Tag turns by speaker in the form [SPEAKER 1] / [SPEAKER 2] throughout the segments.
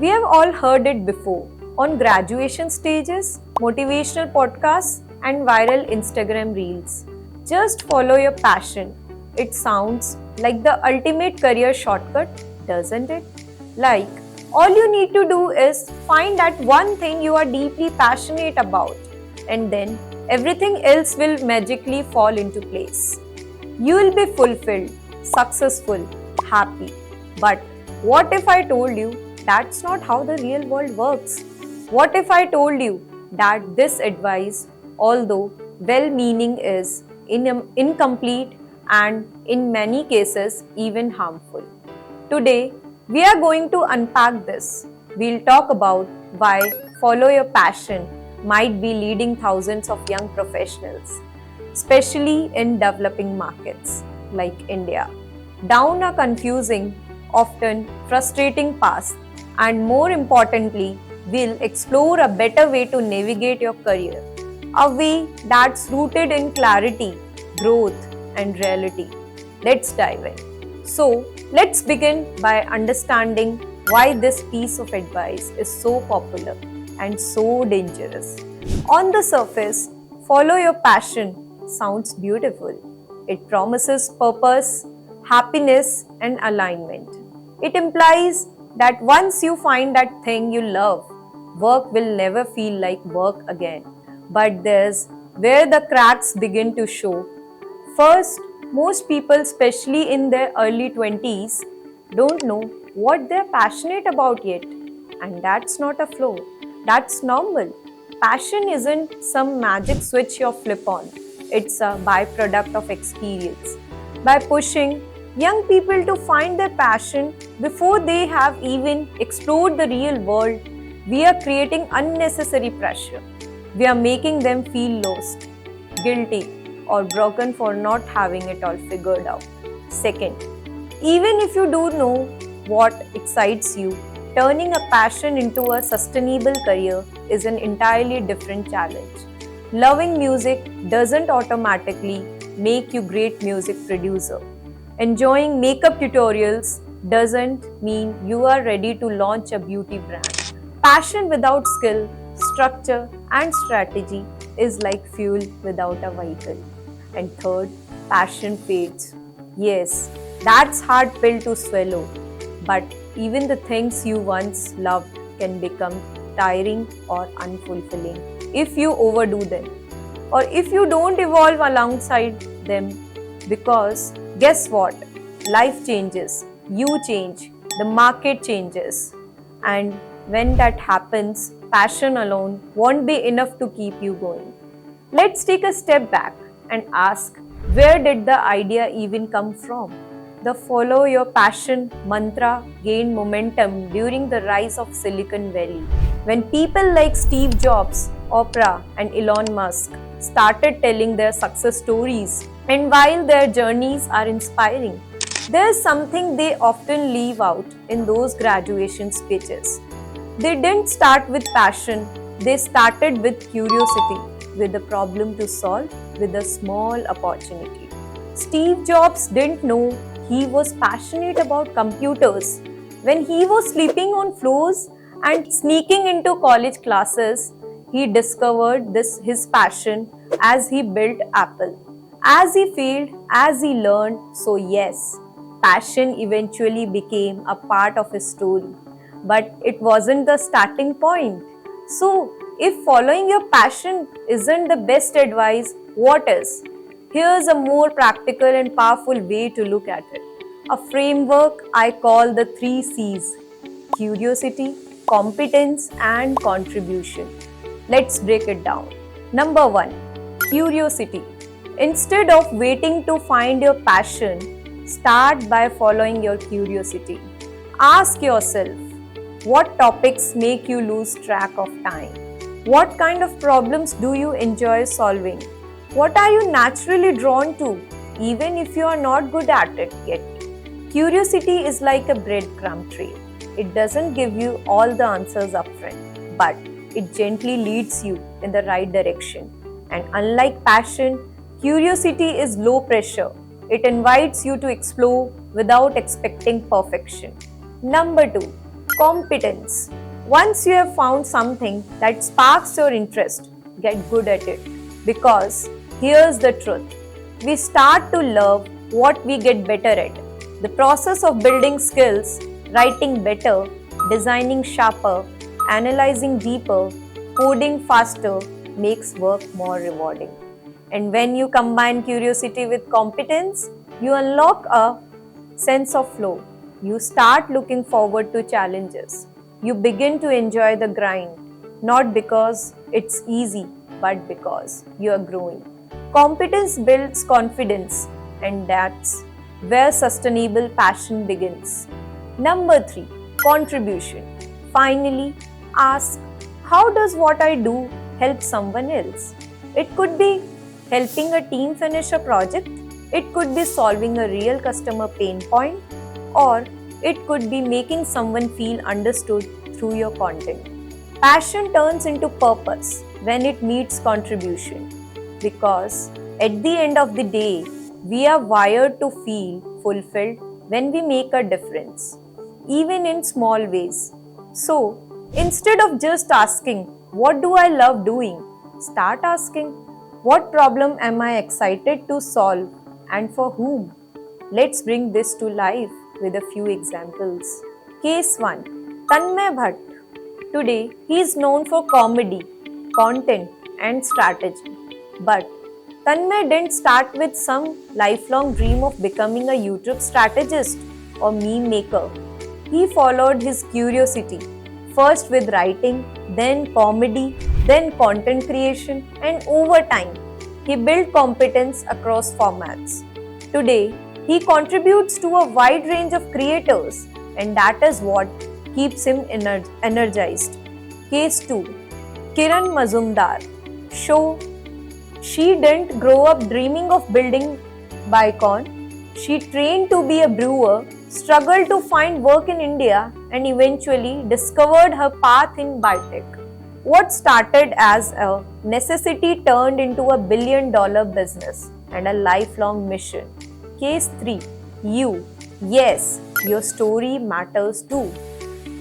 [SPEAKER 1] We have all heard it before on graduation stages, motivational podcasts, and viral Instagram reels. Just follow your passion. It sounds like the ultimate career shortcut, doesn't it? Like, all you need to do is find that one thing you are deeply passionate about, and then everything else will magically fall into place. You will be fulfilled, successful, happy. But what if I told you that's not how the real world works? What if I told you that this advice, although well meaning, is incomplete and in many cases even harmful? Today, we are going to unpack this. We'll talk about why follow your passion might be leading thousands of young professionals, especially in developing markets like India, down a confusing, often frustrating path, and more importantly, we'll explore a better way to navigate your career, a way that's rooted in clarity, growth, and reality. Let's dive in. So, let's begin by understanding why this piece of advice is so popular and so dangerous. On the surface, follow your passion sounds beautiful. It promises purpose, happiness, and alignment. It implies that once you find that thing you love, work will never feel like work again. But there's where the cracks begin to show. First, most people, especially in their early 20s, don't know what they're passionate about yet. And that's not a flaw. That's normal. Passion isn't some magic switch you flip on. It's a byproduct of experience. By pushing young people to find their passion before they have even explored the real world, we are creating unnecessary pressure. We are making them feel lost, guilty, or broken for not having it all figured out. Second, even if you do know what excites you, turning a passion into a sustainable career is an entirely different challenge. Loving music doesn't automatically make you a great music producer. Enjoying makeup tutorials doesn't mean you are ready to launch a beauty brand. Passion without skill, structure, and strategy is like fuel without a vehicle. And third, passion fades. Yes, that's hard pill to swallow. But even the things you once loved can become tiring or unfulfilling if you overdo them, or if you don't evolve alongside them. Because guess what? Life changes, you change, the market changes. And when that happens, passion alone won't be enough to keep you going. Let's take a step back and ask, where did the idea even come from? The follow your passion mantra gained momentum during the rise of Silicon Valley, when people like Steve Jobs, Oprah, and Elon Musk started telling their success stories. And while their journeys are inspiring, there's something they often leave out in those graduation speeches. They didn't start with passion, they started with curiosity, with a problem to solve, with a small opportunity. Steve Jobs didn't know he was passionate about computers when he was sleeping on floors and sneaking into college classes. He discovered his passion as he built Apple. As he failed, as he learned, so yes, passion eventually became a part of his story. But it wasn't the starting point. So, if following your passion isn't the best advice, what is? Here's a more practical and powerful way to look at it. A framework I call the 3 C's: curiosity, competence, and contribution. Let's break it down. Number 1, curiosity. Instead of waiting to find your passion, start by following your curiosity. Ask yourself, what topics make you lose track of time? What kind of problems do you enjoy solving? What are you naturally drawn to, even if you are not good at it yet? Curiosity is like a breadcrumb trail. It doesn't give you all the answers upfront, but it gently leads you in the right direction. And unlike passion, curiosity is low pressure. It invites you to explore without expecting perfection. Number 2, Competence. Once you have found something that sparks your interest, get good at it. Because here's the truth, we start to love what we get better at. The process of building skills, writing better, designing sharper, analyzing deeper, coding faster makes work more rewarding. And when you combine curiosity with competence, you unlock a sense of flow. You start looking forward to challenges. You begin to enjoy the grind, not because it's easy, but because you are growing. Competence builds confidence, and that's where sustainable passion begins. Number 3, contribution. Finally, ask, how does what I do help someone else? It could be helping a team finish a project, it could be solving a real customer pain point, or it could be making someone feel understood through your content. Passion turns into purpose when it meets contribution, because at the end of the day, we are wired to feel fulfilled when we make a difference, even in small ways. So, instead of just asking, what do I love doing? Start asking, what problem am I excited to solve and for whom? Let's bring this to life with a few examples. Case 1. Tanmay Bhatt. Today, he is known for comedy, content, and strategy. But Tanmay didn't start with some lifelong dream of becoming a YouTube strategist or meme maker. He followed his curiosity, first with writing, then comedy, then content creation, and over time, he built competence across formats. Today, he contributes to a wide range of creators, and that is what keeps him energized. Case 2. Kiran Mazumdar. She didn't grow up dreaming of building Biocon. She trained to be a brewer, struggled to find work in India, and eventually discovered her path in biotech. What started as a necessity turned into a billion-dollar business and a lifelong mission. Case 3. You. Yes, your story matters too.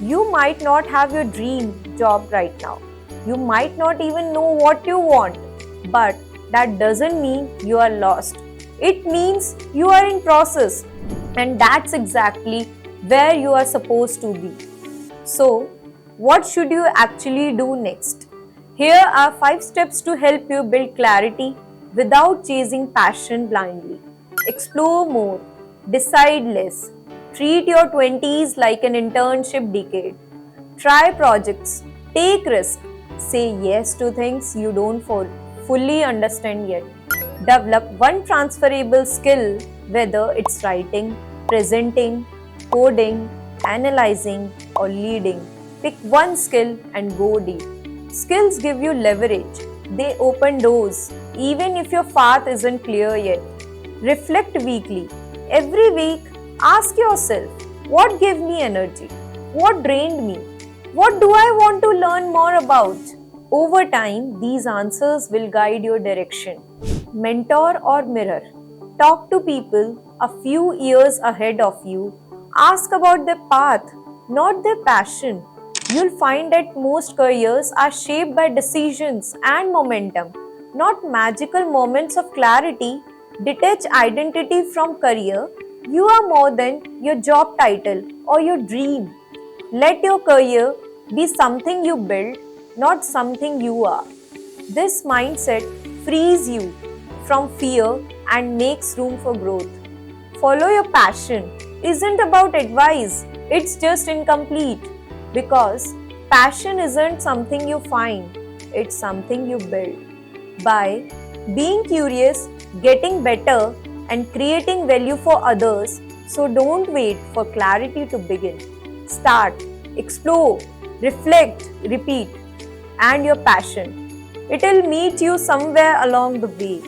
[SPEAKER 1] You might not have your dream job right now. You might not even know what you want. But that doesn't mean you are lost. It means you are in process. And that's exactly where you are supposed to be. So, what should you actually do next? Here are 5 steps to help you build clarity without chasing passion blindly. Explore more. Decide less. Treat your 20s like an internship decade. Try projects. Take risks. Say yes to things you don't fully understand yet. Develop one transferable skill, whether it's writing, presenting, coding, analyzing, or leading. Pick one skill and go deep. Skills give you leverage. They open doors, even if your path isn't clear yet. Reflect weekly. Every week, ask yourself, what gave me energy? What drained me? What do I want to learn more about? Over time, these answers will guide your direction. Mentor or mirror. Talk to people a few years ahead of you. Ask about their path, not their passion. You'll find that most careers are shaped by decisions and momentum, not magical moments of clarity. Detach identity from career. You are more than your job title or your dream. Let your career be something you build, not something you are. This mindset frees you from fear and makes room for growth. Follow your passion isn't about advice, it's just incomplete, because passion isn't something you find, it's something you build. By being curious, getting better, and creating value for others, so don't wait for clarity to begin. Start, explore, reflect, repeat, and your passion. It'll meet you somewhere along the way.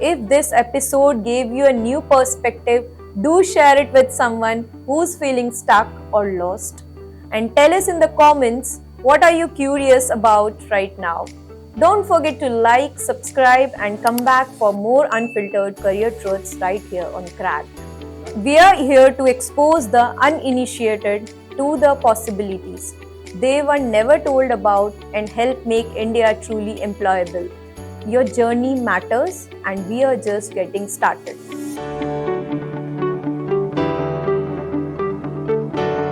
[SPEAKER 1] If this episode gave you a new perspective, do share it with someone who's feeling stuck or lost. And tell us in the comments, what are you curious about right now? Don't forget to like, subscribe, and come back for more unfiltered career truths right here on Cracked. We are here to expose the uninitiated, to the possibilities they were never told about and help make India truly employable. Your journey matters, and we are just getting started.